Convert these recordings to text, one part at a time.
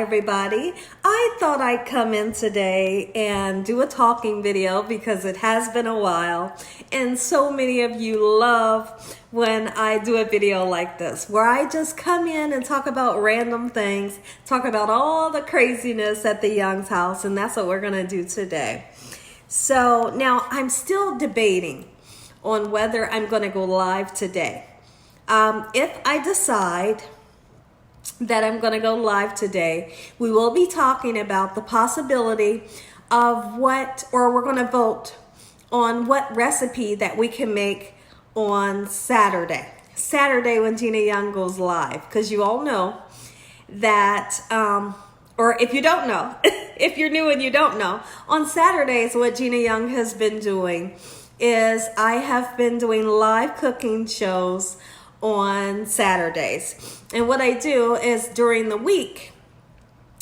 everybody. I thought I'd come in today and do a talking video because it has been a while, and so many of you love when I do a video like this where I just come in and talk about random things, talk about all the craziness at the Young's house, and that's what we're going to do today. So now I'm still debating on whether I'm going to go live today. If I decide that I'm going to go live today, we will be talking about the possibility of we're going to vote on what recipe that we can make on Saturday when Gina Young goes live, because you all know that, or if you don't know, if you're new and you don't know, on Saturdays what Gina Young has been doing is I have been doing live cooking shows on Saturdays. And what I do is during the week,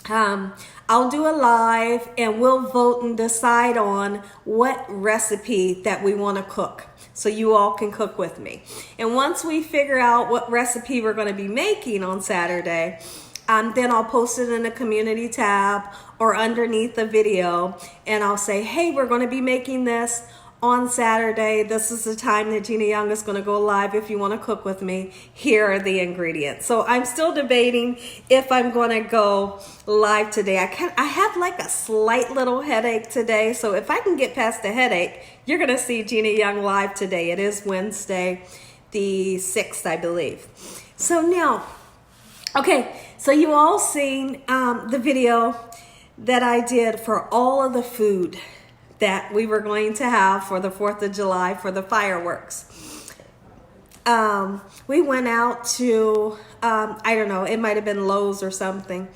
I'll do a live and we'll vote and decide on what recipe that we want to cook, so you all can cook with me. And once we figure out what recipe we're going to be making on Saturday, then I'll post it in the community tab or underneath the video, and I'll say, hey, we're going to be making this on Saturday. This is the time that Gina Young is going to go live. If you want to cook with me, here are the ingredients. So I'm still debating if I'm going to go live today. I have like a slight little headache today. So if I can get past the headache, you're going to see Gina Young live today. It is Wednesday, the 6th, I believe. So now, okay, so you all seen the video that I did for all of the food that we were going to have for the 4th of July for the fireworks. We went out to, I don't know, it might have been Lowe's or something,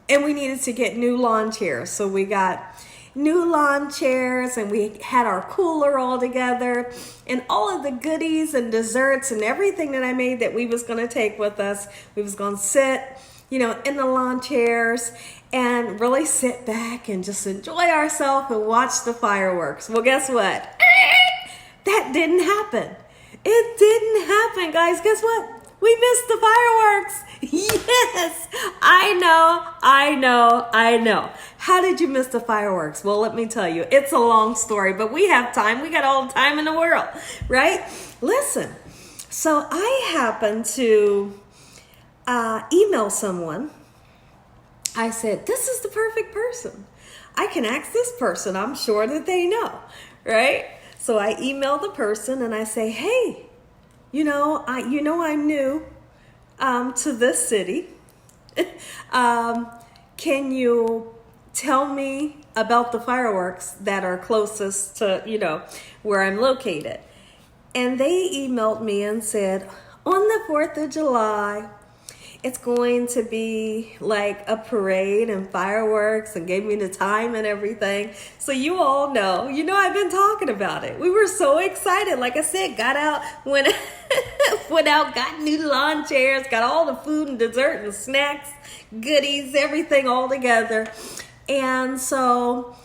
and we needed to get new lawn chairs. So we got new lawn chairs, and we had our cooler all together, and all of the goodies and desserts and everything that I made that we was going to take with us. We was going to sit, you know, in the lawn chairs and really sit back and just enjoy ourselves and watch the fireworks. Well, guess what? That didn't happen. It didn't happen, guys. Guess what? We missed the fireworks. Yes, I know. How did you miss the fireworks? Well, let me tell you, it's a long story, but we have time. We got all the time in the world, right? Listen, so I happened to email someone. I said, this is the perfect person. I can ask this person. I'm sure that they know, right? So I emailed the person and I say, hey, I'm new to this city. Can you tell me about the fireworks that are closest to, where I'm located? And they emailed me and said, on the 4th of July, it's going to be like a parade and fireworks, and gave me the time and everything. So you all know, I've been talking about it. We were so excited. Like I said, got out, went out, got new lawn chairs, got all the food and dessert and snacks, goodies, everything all together. And so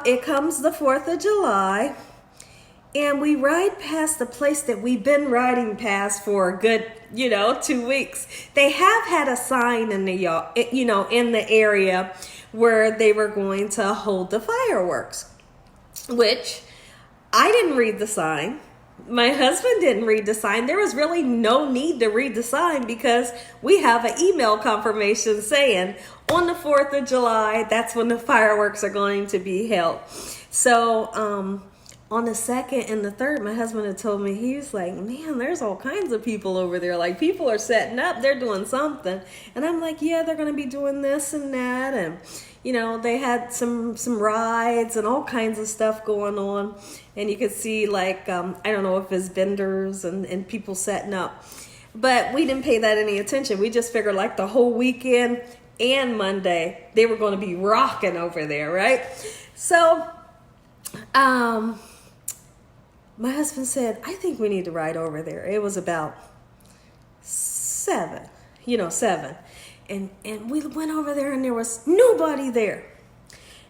it comes the 4th of July, and we ride past the place that we've been riding past for a good, 2 weeks. They have had a sign in the in the area where they were going to hold the fireworks, which I didn't read the sign. My husband didn't read the sign. There was really no need to read the sign because we have an email confirmation saying on the 4th of July, that's when the fireworks are going to be held. So, on the 2nd and the 3rd, my husband had told me, he was like, man, there's all kinds of people over there. Like, people are setting up, they're doing something. And I'm like, yeah, they're going to be doing this and that. And, they had some rides and all kinds of stuff going on. And you could see, like, I don't know if it's vendors and people setting up. But we didn't pay that any attention. We just figured, like, the whole weekend and Monday, they were going to be rocking over there, right? So, my husband said, I think we need to ride over there. It was about 7. And we went over there and there was nobody there.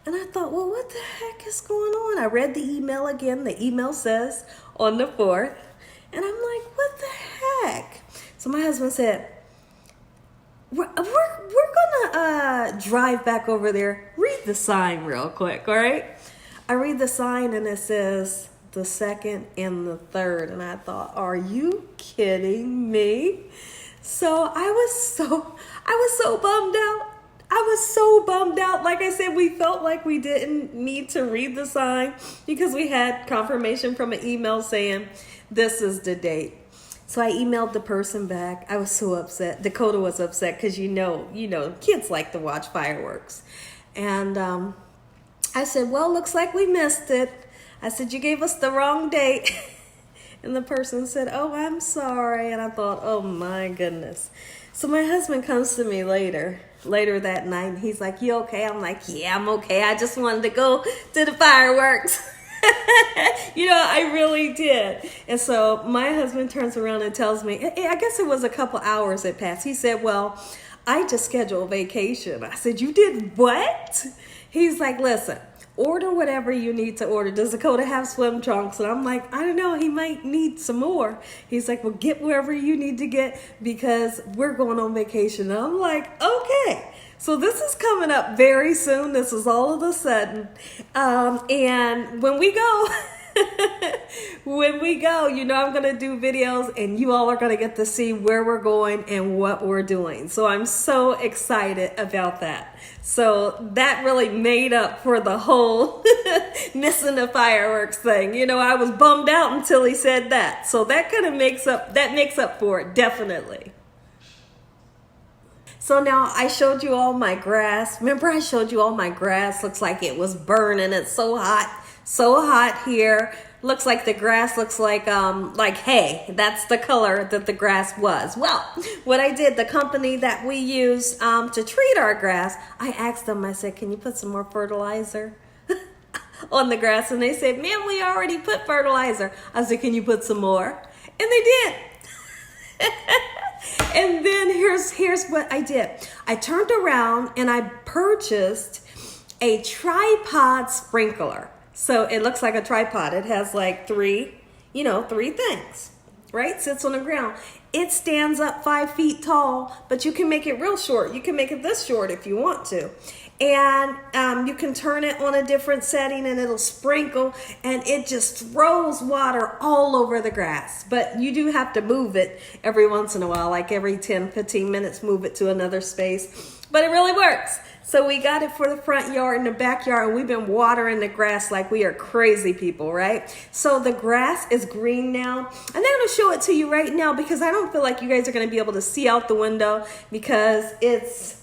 And I thought, well, what the heck is going on? I read the email again. The email says on the 4th. And I'm like, what the heck? So my husband said, we're gonna drive back over there. Read the sign real quick, all right? I read the sign and it says the 2nd and the 3rd, and I thought, are you kidding me? So I was so bummed out. I was so bummed out. Like I said, we felt like we didn't need to read the sign because we had confirmation from an email saying this is the date. So I emailed the person back. I was so upset. Dakota was upset because you know, kids like to watch fireworks. And I said, well, looks like we missed it. I said, you gave us the wrong date. And the person said, oh, I'm sorry. And I thought, oh my goodness. So my husband comes to me later that night, and he's like, you okay? I'm like, yeah, I'm okay. I just wanted to go to the fireworks. I really did. And so my husband turns around and tells me, I guess it was a couple hours that passed. He said, well, I just scheduled a vacation. I said, you did what? He's like, listen, order whatever you need to order. Does Dakota have swim trunks? And I'm like, I don't know. He might need some more. He's like, well, get wherever you need to get because we're going on vacation. And I'm like, okay. So this is coming up very soon. This is all of a sudden. And when we go, I'm going to do videos and you all are going to get to see where we're going and what we're doing. So I'm so excited about that. So that really made up for the whole missing the fireworks thing. I was bummed out until he said that. So that kind of makes up for it, definitely. So now I showed you all my grass. Remember I showed you all my grass? Looks like it was burning. It's so hot here. Looks like the grass looks like hay. That's the color that the grass was. Well, what I did, the company that we use to treat our grass, I asked them, I said, can you put some more fertilizer on the grass? And they said, man, we already put fertilizer. I said, can you put some more? And they did. And then here's what I did. I turned around and I purchased a tripod sprinkler. So it looks like a tripod. It has like three things, right? Sits on the ground. It stands up 5 feet tall, but you can make it real short. You can make it this short if you want to. And you can turn it on a different setting and it'll sprinkle and it just throws water all over the grass. But you do have to move it every once in a while, like every 10, 15 minutes, move it to another space. But it really works. So we got it for the front yard and the backyard, and we've been watering the grass like we are crazy people, right? So the grass is green now. And I'm going to show it to you right now because I don't feel like you guys are going to be able to see out the window because it's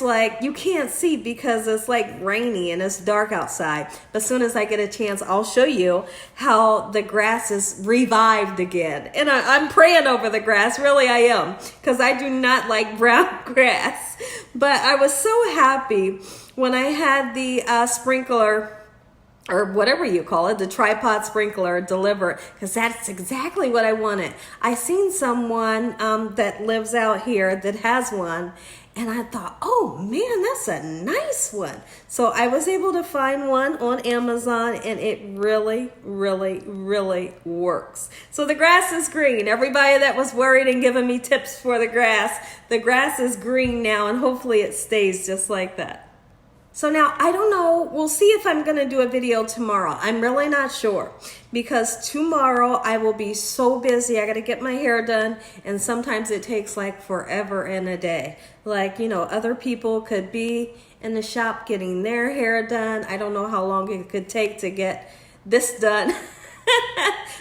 like you can't see because it's like rainy and it's dark outside. But as soon as I get a chance, I'll show you how the grass is revived again. And I'm praying over the grass, really I am, because I do not like brown grass. But I was so happy when I had the sprinkler, or whatever you call it, the tripod sprinkler delivered, because that's exactly what I wanted. I seen someone that lives out here that has one, and I thought, oh man, that's a nice one. So I was able to find one on Amazon, and it really, really, really works. So the grass is green. Everybody that was worried and giving me tips for the grass is green now, and hopefully it stays just like that. So now, I don't know, we'll see if I'm going to do a video tomorrow. I'm really not sure because tomorrow I will be so busy. I got to get my hair done, and sometimes it takes like forever and a day. Like, other people could be in the shop getting their hair done. I don't know how long it could take to get this done.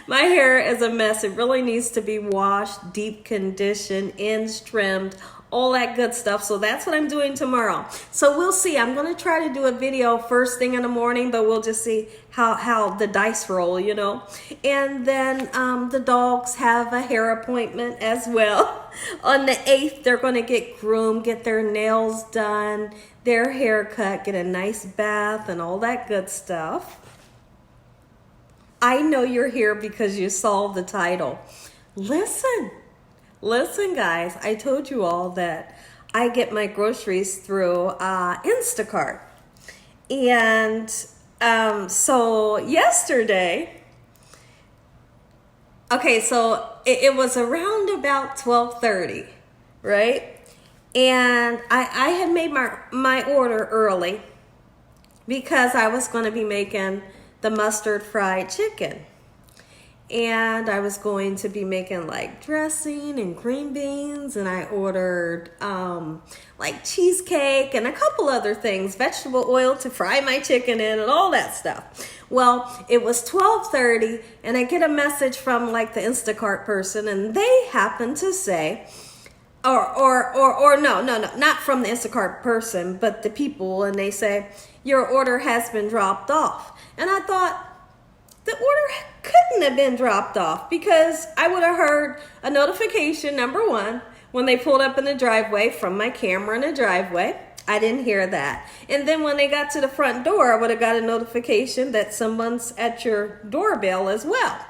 My hair is a mess. It really needs to be washed, deep conditioned, ends trimmed, all that good stuff. So that's what I'm doing tomorrow. So we'll see. I'm going to try to do a video first thing in the morning, but we'll just see how the dice roll, And then the dogs have a hair appointment as well. On the 8th, they're going to get groomed, get their nails done, their hair cut, get a nice bath, and all that good stuff. I know you're here because you saw the title. Listen, guys, I told you all that I get my groceries through Instacart. And so yesterday, so it was around about 12:30, right? And I had made my order early because I was going to be making the mustard fried chicken. And I was going to be making like dressing and green beans, and I ordered like cheesecake and a couple other things, vegetable oil to fry my chicken in and all that stuff. Well, it was 12:30 and I get a message from like the Instacart person, and they happen to say, or no, not from the Instacart person, but the people, and they say, your order has been dropped off. And I thought, the order couldn't have been dropped off, because I would have heard a notification, number one, when they pulled up in the driveway from my camera in the driveway. I didn't hear that. And then when they got to the front door, I would have got a notification that someone's at your doorbell as well.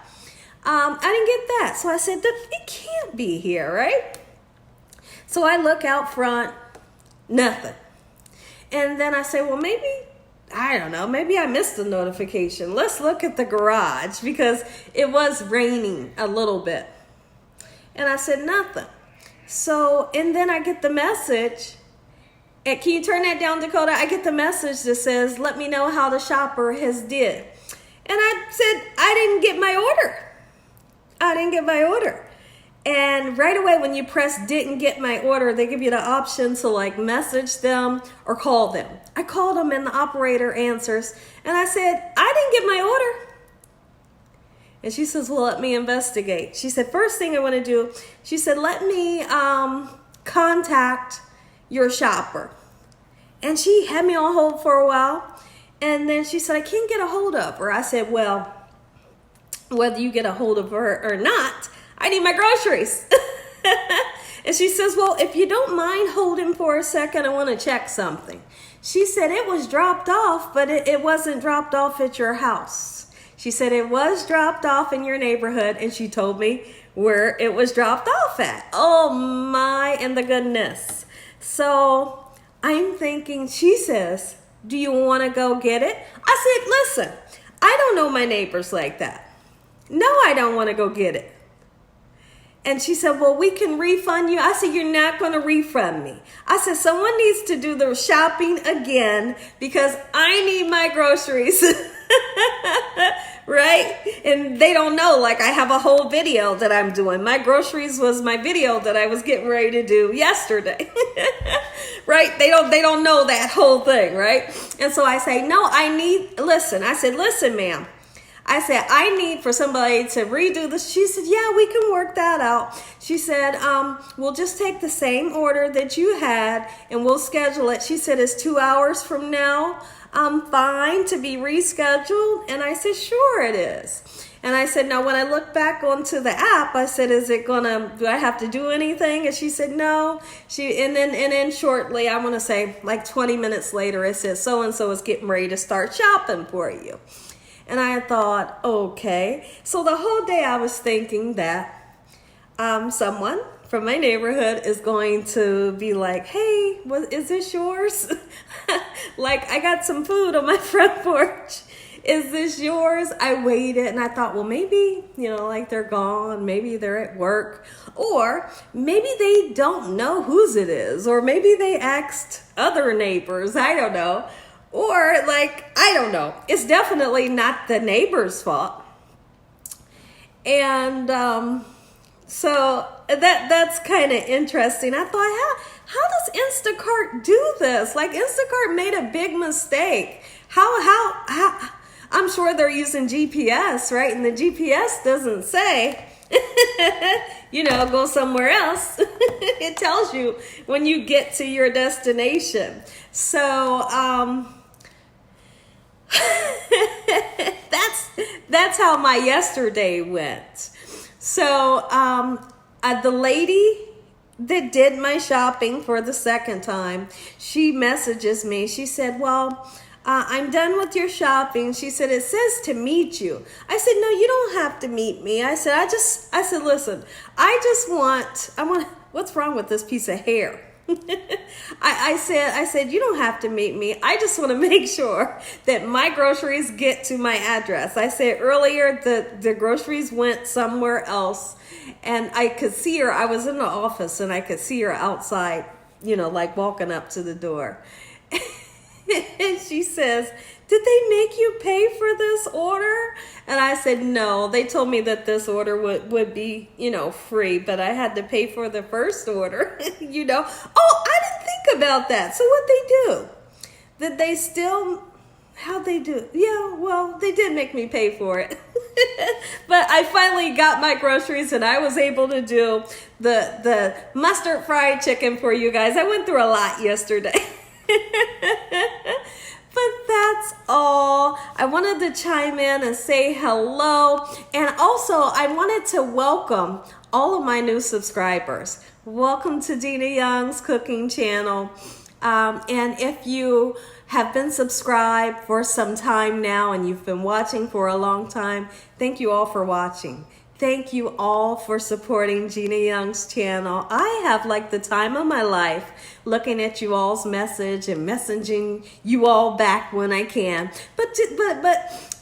I didn't get that. So I said, it can't be here, right? So I look out front, nothing. And then I say, well, maybe, I don't know, maybe I missed the notification. Let's look at the garage, because it was raining a little bit. And I said, nothing. So, and then I get the message, and can you turn that down, Dakota? I get the message that says, let me know how the shopper has did. And I said, I didn't get my order. And right away, when you press didn't get my order, they give you the option to like message them or call them. I called them and the operator answers. And I said, I didn't get my order. And she says, well, let me investigate. She said, first thing I want to do, she said, let me contact your shopper. And she had me on hold for a while. And then she said, I can't get a hold of her. I said, well, whether you get a hold of her or not, I need my groceries. And she says, well, if you don't mind holding for a second, I want to check something. She said it was dropped off, but it wasn't dropped off at your house. She said it was dropped off in your neighborhood, and she told me where it was dropped off at. Oh my, and the goodness. So I'm thinking, she says, do you want to go get it? I said, listen, I don't know my neighbors like that. No, I don't want to go get it. And she said, well, we can refund you. I said, you're not going to refund me. I said, someone needs to do the shopping again, because I need my groceries. Right? And they don't know, like I have a whole video that I'm doing. My groceries was my video that I was getting ready to do yesterday. Right? They don't know that whole thing, right? And so I say, no, listen. I said, listen, ma'am. I said, I need for somebody to redo this. She said, yeah, we can work that out. She said, we'll just take the same order that you had and we'll schedule it. She said, it's 2 hours from now. Fine to be rescheduled. And I said, sure it is. And I said, now when I look back onto the app, I said, do I have to do anything? And she said, no. And then shortly, I want to say like 20 minutes later, it says, so-and-so is getting ready to start shopping for you. And I thought, okay. So the whole day I was thinking that someone from my neighborhood is going to be like, hey, is this yours? Like, I got some food on my front porch. Is this yours? I waited and I thought, well, maybe, like they're gone. Maybe they're at work. Or maybe they don't know whose it is. Or maybe they asked other neighbors. I don't know. Or like, I don't know. It's definitely not the neighbor's fault. And so that's kind of interesting. I thought, how does Instacart do this? Like, Instacart made a big mistake. How I'm sure they're using GPS, right? And the GPS doesn't say, go somewhere else. It tells you when you get to your destination. So, that's how my yesterday went. So the lady that did my shopping for the second time, she messages me. She said, well, I'm done with your shopping. She said, it says to meet you. I said, no, you don't have to meet me. I said, listen, I want, what's wrong with this piece of hair? I said, you don't have to meet me. I just want to make sure that my groceries get to my address. I said earlier the groceries went somewhere else, and I could see her. I was in the office and I could see her outside you know, like walking up to the door. And she says, did they make you pay for this order? And I said, no, they told me that this order would be, you know, free, but I had to pay for the first order, you know. Oh, I didn't think about that. So what they do? Did they still, how'd they do? Yeah, well, they did make me pay for it. But I finally got my groceries and I was able to do the mustard fried chicken for you guys. I went through a lot yesterday. But that's all. I wanted to chime in and say hello. And also, I wanted to welcome all of my new subscribers. Welcome to Gina Young's cooking channel. And if you have been subscribed for some time now and you've been watching for a long time, thank you all for watching. Thank you all for supporting Gina Young's channel. I have like the time of my life looking at you all's message and messaging you all back when I can. But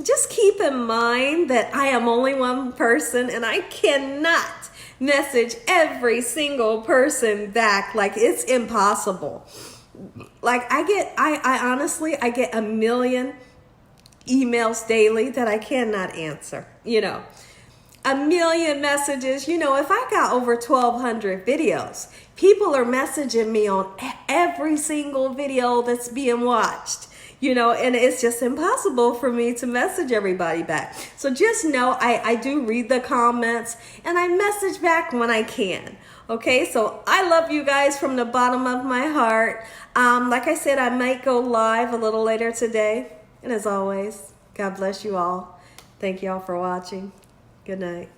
just keep in mind that I am only one person and I cannot message every single person back. Like, it's impossible. Like, I honestly get a million emails daily that I cannot answer, you know. A million messages. You know, if I got over 1,200 videos, people are messaging me on every single video that's being watched, you know, and it's just impossible for me to message everybody back. So just know I do read the comments and I message back when I can. Okay, so I love you guys from the bottom of my heart. Like I said, I might go live a little later today. And as always, God bless you all. Thank you all for watching. Good night.